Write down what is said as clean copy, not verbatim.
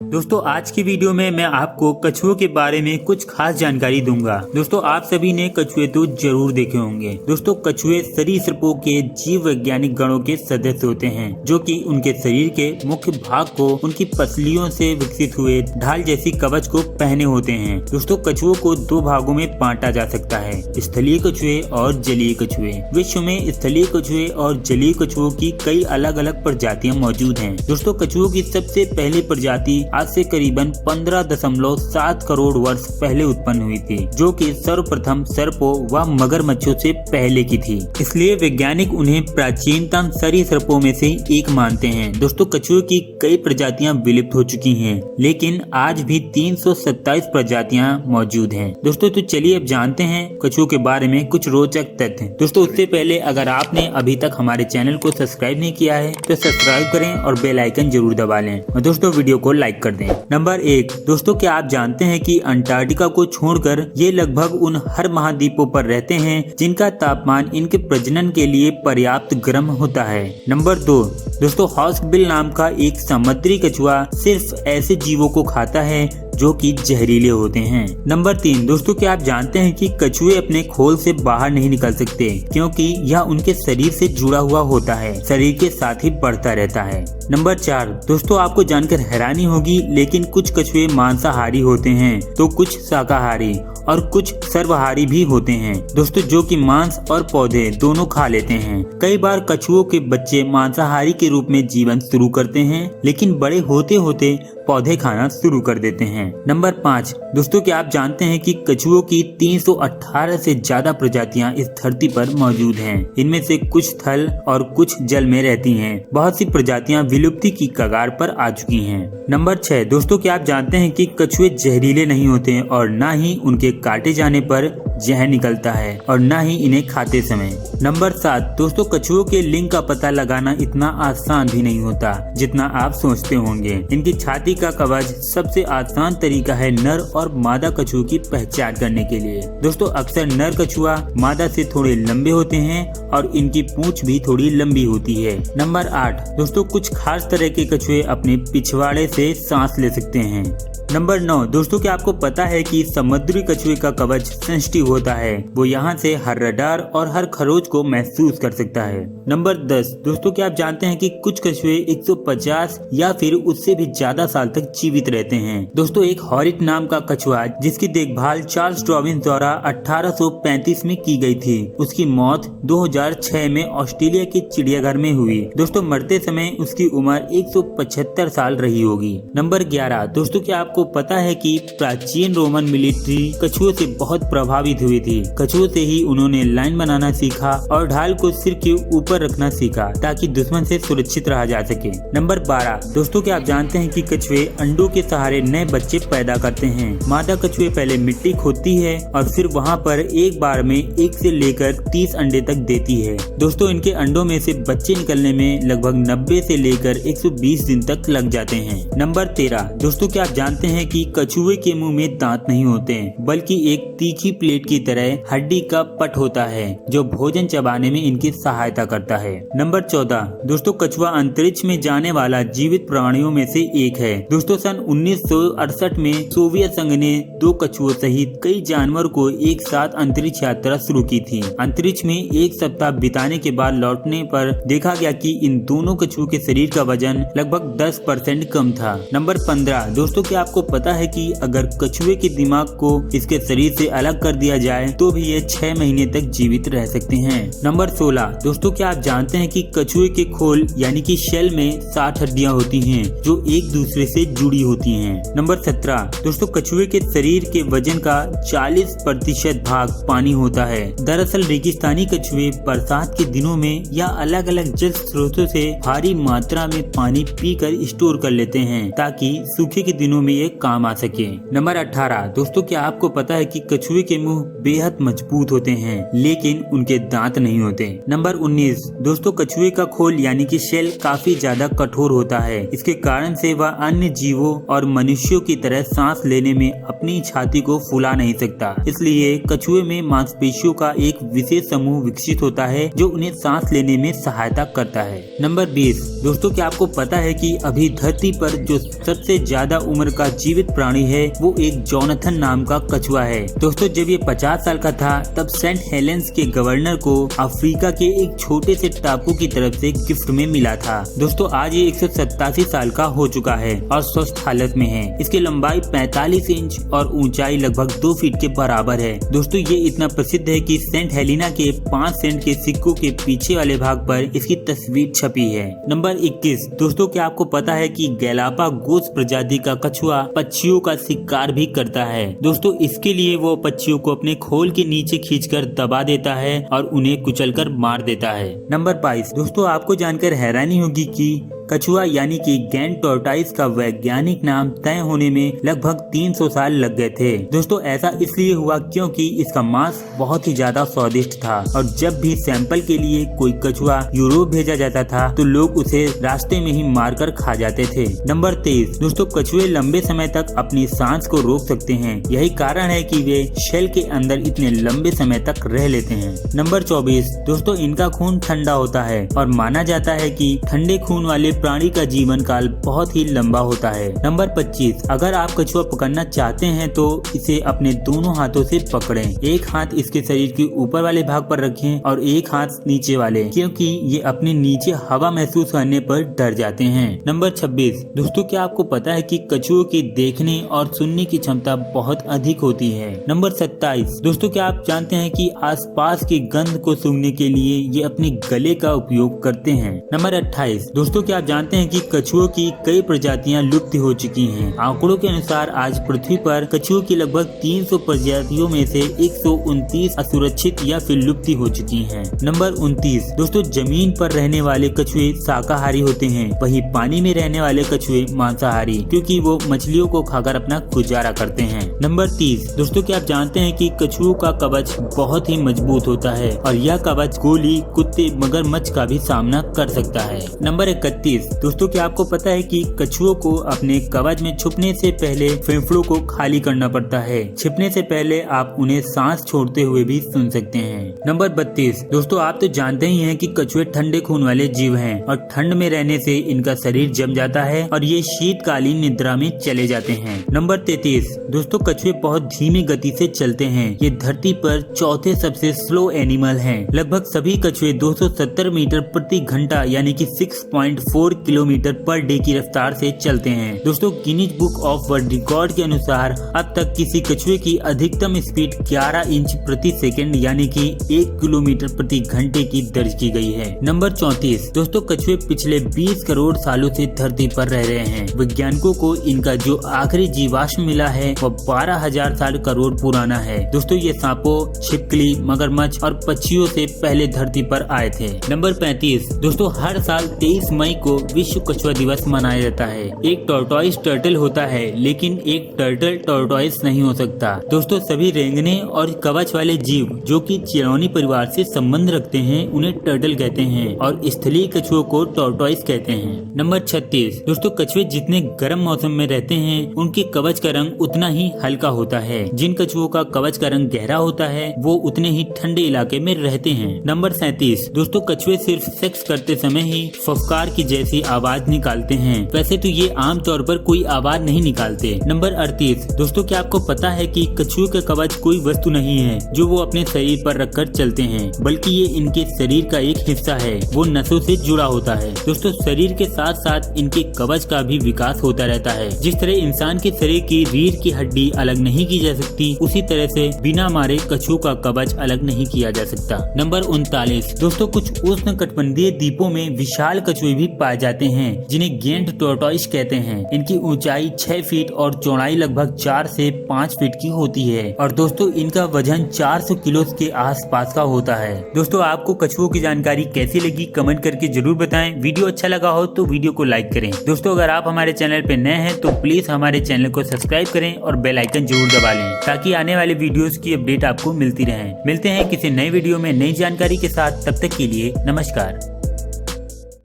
दोस्तों आज की वीडियो में मैं आपको कछुओं के बारे में कुछ खास जानकारी दूंगा। दोस्तों आप सभी ने कछुए तो जरूर देखे होंगे। दोस्तों कछुए सरीसृपों के जीव वैज्ञानिक गणों के सदस्य होते हैं, जो कि उनके शरीर के मुख्य भाग को उनकी पसलियों से विकसित हुए ढाल जैसी कवच को पहने होते हैं। दोस्तों कछुओं को दो भागों में बांटा जा सकता है, स्थलीय कछुए और जलीय कछुए। विश्व में स्थलीय कछुए और जलीय कछुओं की कई अलग अलग प्रजातियां मौजूद हैं। दोस्तों कछुओं की सबसे पहली प्रजाति आज से करीबन 15.7 करोड़ वर्ष पहले उत्पन्न हुई थी, जो कि सर्वप्रथम सर्पों व मगरमच्छों से पहले की थी। इसलिए वैज्ञानिक उन्हें प्राचीनतम सरीसृपों में से एक मानते हैं। दोस्तों कछुओं की कई प्रजातियां विलुप्त हो चुकी हैं, लेकिन आज भी 327 प्रजातियां मौजूद हैं। दोस्तों तो चलिए अब जानते हैं कछुओं के बारे में कुछ रोचक तथ्य। दोस्तों उससे पहले अगर आपने अभी तक हमारे चैनल को सब्सक्राइब नहीं किया है तो सब्सक्राइब करें और बेल आइकन जरूर दबा लें और दोस्तों वीडियो को लाइक कर दें। नंबर 1, दोस्तों क्या आप जानते हैं कि अंटार्कटिका को छोड़कर ये लगभग उन हर महाद्वीपों पर रहते हैं जिनका तापमान इनके प्रजनन के लिए पर्याप्त गर्म होता है। नंबर 2, दोस्तों हॉर्सबिल नाम का एक समुद्री कछुआ सिर्फ ऐसे जीवों को खाता है जो कि जहरीले होते हैं। नंबर 3, दोस्तों क्या आप जानते हैं कि कछुए अपने खोल से बाहर नहीं निकल सकते, क्योंकि यह उनके शरीर से जुड़ा हुआ होता है, शरीर के साथ ही बढ़ता रहता है। नंबर 4, दोस्तों आपको जानकर हैरानी होगी, लेकिन कुछ कछुए मांसाहारी होते हैं तो कुछ शाकाहारी और कुछ सर्वाहारी भी होते हैं। दोस्तों जो कि मांस और पौधे दोनों खा लेते हैं। कई बार कछुओं के बच्चे मांसाहारी के रूप में जीवन शुरू करते हैं, लेकिन बड़े होते होते पौधे खाना शुरू कर देते हैं। नंबर 5, दोस्तों क्या आप जानते हैं कि कछुओं की 318 से ज्यादा प्रजातियां इस धरती पर मौजूद हैं। इनमें से कुछ थल और कुछ जल में रहती हैं। बहुत सी प्रजातियां विलुप्ति की कगार पर आ चुकी हैं। नंबर 6, दोस्तों क्या आप जानते हैं कि कछुए जहरीले नहीं होते और न ही उनके काटे जाने पर जहर निकलता है और न ही इन्हें खाते समय। नंबर 7, दोस्तों कछुओं के लिंग का पता लगाना इतना आसान भी नहीं होता जितना आप सोचते होंगे। इनकी छाती का कवच सबसे आसान तरीका है नर और मादा कछुओं की पहचान करने के लिए। दोस्तों अक्सर नर कछुआ मादा से थोड़े लंबे होते हैं और इनकी पूंछ भी थोड़ी लंबी होती है। नंबर 8, दोस्तों कुछ खास तरह के कछुए अपने पिछवाड़े से सांस ले सकते हैं। नंबर 9, दोस्तों क्या आपको पता है कि समुद्री कछुए का कवच सेंसिटिव होता है, वो यहाँ से हर रडार और हर खरोच को महसूस कर सकता है। नंबर 10, दोस्तों क्या आप जानते हैं कि कुछ कछुए 150 या फिर उससे भी ज्यादा साल तक जीवित रहते हैं। दोस्तों एक हॉरिट नाम का कछुआ जिसकी देखभाल चार्ल्स डार्विन द्वारा 1835 में की गई थी, उसकी मौत 2006 में ऑस्ट्रेलिया के चिड़ियाघर में हुई। दोस्तों मरते समय उसकी उम्र 175 साल रही होगी। नंबर 11, दोस्तों क्या आपको पता है कि प्राचीन रोमन मिलिट्री कछुओं से बहुत प्रभावित हुई थी। कछुओं से ही उन्होंने लाइन बनाना सीखा और ढाल को सिर के ऊपर रखना सीखा ताकि दुश्मन से सुरक्षित रहा जा सके। नंबर 12, दोस्तों क्या आप जानते हैं कि कछुए अंडों के सहारे नए बच्चे पैदा करते हैं। मादा कछुए पहले मिट्टी खोदती है और फिर वहाँ पर एक बार में 1 से लेकर 30 अंडे तक देती है। दोस्तों इनके अंडों में से बच्चे निकलने में लगभग 90 से लेकर 120 दिन तक लग जाते हैं। नंबर 13, दोस्तों क्या आप जानते हैं कि कछुए के मुंह में दांत नहीं होते, बल्कि एक तीखी प्लेट की तरह हड्डी का पट होता है जो भोजन चबाने में इनकी सहायता करता है। नंबर 14, दोस्तों कछुआ अंतरिक्ष में जाने वाला जीवित प्राणियों में से एक है। दोस्तों सन 1968 में सोवियत संघ ने 2 कछुओं सहित कई जानवर को एक साथ अंतरिक्ष यात्रा शुरू की थी। अंतरिक्ष में 1 सप्ताह बिताने के बाद लौटने पर देखा गया कि इन दोनों कछुओं के शरीर का वजन लगभग 10% कम था। नंबर 15, दोस्तों क्या आपको पता है कि अगर कछुए के दिमाग को इसके शरीर से अलग कर दिया जाए तो भी ये 6 महीने तक जीवित रह सकते हैं। नंबर 16, दोस्तों क्या आप जानते हैं कि कछुए के खोल यानी कि शेल में 60 हड्डियां होती हैं जो एक दूसरे से जुड़ी होती हैं। नंबर 17, दोस्तों कछुए के शरीर के वजन का 40% भाग पानी होता है। दरअसल रेगिस्तानी कछुए बरसात के दिनों में या अलग अलग जल स्रोतों से भारी मात्रा में पानी पीकर स्टोर कर लेते हैं ताकि सूखे के दिनों में ये से काम आ सके। नंबर 18 दोस्तों, क्या आपको पता है कि कछुए के मुंह बेहद मजबूत होते हैं लेकिन उनके दांत नहीं होते। नंबर 19 दोस्तों, कछुए का खोल यानी कि शेल काफी ज्यादा कठोर होता है। इसके कारण से वह अन्य जीवों और मनुष्यों की तरह सांस लेने में अपनी छाती को फुला नहीं सकता। इसलिए कछुए में मांसपेशियों का एक विशेष समूह विकसित होता है जो उन्हें सांस लेने में सहायता करता है। नंबर 20 दोस्तों, क्या आपको पता है कि अभी धरती पर जो सबसे ज्यादा उम्र का जीवित प्राणी है वो एक जोनाथन नाम का कछुआ है। दोस्तों, जब ये 50 साल का था तब सेंट हेलेंस के गवर्नर को अफ्रीका के एक छोटे से टापू की तरफ से गिफ्ट में मिला था। दोस्तों, आज ये 187 साल का हो चुका है और स्वस्थ हालत में है। इसकी लंबाई 45 इंच और ऊंचाई लगभग 2 फीट के बराबर है। दोस्तों, ये इतना प्रसिद्ध है कि सेंट हेलेना के 5 सेंट के सिक्कों के पीछे वाले भाग पर इसकी तस्वीर छपी है। नंबर 21 दोस्तों, क्या आपको पता है कि गैलापागोस प्रजाति का कछुआ पक्षियों का शिकार भी करता है। दोस्तों, इसके लिए वो पक्षियों को अपने खोल के नीचे खींचकर दबा देता है और उन्हें कुचलकर मार देता है। नंबर 22 दोस्तों, आपको जानकर हैरानी होगी कि कछुआ यानी कि गैन टॉर्टाइस का वैज्ञानिक नाम तय होने में लगभग 300 साल लग गए थे। दोस्तों, ऐसा इसलिए हुआ क्योंकि इसका मांस बहुत ही ज्यादा स्वादिष्ट था और जब भी सैंपल के लिए कोई कछुआ यूरोप भेजा जाता था तो लोग उसे रास्ते में ही मारकर खा जाते थे। नंबर 23 दोस्तों, कछुए लंबे समय तक अपनी सांस को रोक सकते हैं। यही कारण है कि वे शेल के अंदर इतने लंबे समय तक रह लेते हैं। नंबर 24 दोस्तों, इनका खून ठंडा होता है और माना जाता है कि ठंडे खून वाले प्राणी का जीवन काल बहुत ही लंबा होता है। नंबर 25 अगर आप कछुआ पकड़ना चाहते हैं तो इसे अपने दोनों हाथों से पकड़ें। एक हाथ इसके शरीर के ऊपर वाले भाग पर रखें और एक हाथ नीचे वाले, क्योंकि ये अपने नीचे हवा महसूस करने पर डर जाते हैं। नंबर 26 दोस्तों, क्या आपको पता है कि कछुओं की देखने और सुनने की क्षमता बहुत अधिक होती है। नंबर 27 दोस्तों, क्या आप जानते हैं कि आसपास की गंध को सूंघने के लिए ये अपने गले का उपयोग करते हैं। नंबर 28 दोस्तों, क्या आप जानते हैं कि कछुओं की कई प्रजातियां लुप्त हो चुकी हैं। आंकड़ों के अनुसार आज पृथ्वी पर कछुओं की लगभग 300 प्रजातियों में से 129 असुरक्षित या फिर लुप्त हो चुकी हैं। नंबर 29 दोस्तों, जमीन पर रहने वाले कछुए शाकाहारी होते हैं, वहीं पानी में रहने वाले कछुए मांसाहारी, क्योंकि वो मछलियों को खाकर अपना गुजारा करते हैं। नंबर 30 दोस्तों, क्या आप जानते हैं कि कछुओं का कवच बहुत ही मजबूत होता है और यह कवच गोली, कुत्ते, मगरमच्छ का भी सामना कर सकता है। नंबर 31 दोस्तों, क्या आपको पता है कि कछुओं को अपने कवच में छुपने से पहले फेफड़ों को खाली करना पड़ता है। छिपने से पहले आप उन्हें सांस छोड़ते हुए भी सुन सकते हैं। नंबर 32 दोस्तों, आप तो जानते ही हैं कि कछुए ठंडे खून वाले जीव हैं और ठंड में रहने से इनका शरीर जम जाता है और ये शीतकालीन निद्रा में चले जाते हैं। नंबर 33 दोस्तों, कछुए बहुत धीमी गति से चलते हैं। ये धरती पर चौथे सबसे स्लो एनिमल हैं। लगभग सभी कछुए 270 मीटर प्रति घंटा यानी कि 6.4 किलोमीटर पर डे की रफ्तार से चलते हैं। दोस्तों, Guinness book of world record के अनुसार अब तक किसी कछुए की अधिकतम स्पीड 11 इंच प्रति सेकंड यानी कि 1 किलोमीटर प्रति घंटे की दर्ज की गई है। नंबर 34 दोस्तों, कछुए पिछले 20 करोड़ सालों से धरती पर रह रहे हैं। वैज्ञानिकों को इनका जो आखिरी जीवाश्म मिला है वह 12,000 साल करोड़ पुराना है। दोस्तों, ये सांपों, छिपकली, मगरमच्छ और पक्षियों से पहले धरती पर आए थे। नंबर 35 दोस्तों, हर साल 23 मई को विश्व कछुआ दिवस मनाया जाता है। एक टॉर्टोइस टर्टल होता है लेकिन एक टर्टल टॉर्टोइस नहीं हो सकता। दोस्तों, सभी रेंगने और कवच वाले जीव जो कि चिरौनी परिवार से संबंध रखते हैं उन्हें टर्टल कहते हैं और स्थलीय कछुओं को टॉर्टोइस कहते हैं। नंबर 36 दोस्तों, कछुए जितने गर्म मौसम में रहते हैं उनके कवच का रंग उतना ही हल्का होता है। जिन कछुओं का कवच का रंग गहरा होता है वो उतने ही ठंडे इलाके में रहते हैं। नंबर 37 दोस्तों, कछुए सिर्फ सेक्स करते समय ही फफकार की जैसी आवाज निकालते हैं। वैसे तो ये आमतौर पर कोई आवाज नहीं निकालते। नंबर 38 दोस्तों, क्या आपको पता है कि कछुओं का कवच कोई वस्तु नहीं है जो वो अपने शरीर पर रखकर चलते हैं, बल्कि ये इनके शरीर का एक हिस्सा है। वो नसों से जुड़ा होता है। दोस्तों, शरीर के साथ साथ इनके कवच का भी विकास होता रहता है। जिस तरह इंसान के शरीर की रीढ़ की हड्डी अलग नहीं की जा सकती, उसी तरह से बिना मारे कछुओं का कवच अलग नहीं किया जा सकता। नंबर 39 दोस्तों, कुछ उष्णकटिबंधीय द्वीपों में विशाल कछुए भी पाए पाए जाते हैं जिन्हें गेंट टोरटॉइस कहते हैं। इनकी ऊंचाई 6 फीट और चौड़ाई लगभग 4 से 5 फीट की होती है और दोस्तों इनका वजन 400 किलो के आसपास का होता है। दोस्तों आपको कछुओं की जानकारी कैसी लगी कमेंट करके जरूर बताएं। वीडियो अच्छा लगा हो तो वीडियो को लाइक करें। दोस्तों अगर आप हमारे चैनल पे नए हैं तो प्लीज हमारे चैनल को सब्सक्राइब करें और बेल आइकन जरूर दबा लें ताकि आने वाले वीडियोस की अपडेट आपको मिलती रहे। मिलते हैं किसी नए वीडियो में नई जानकारी के साथ, तब तक के लिए नमस्कार।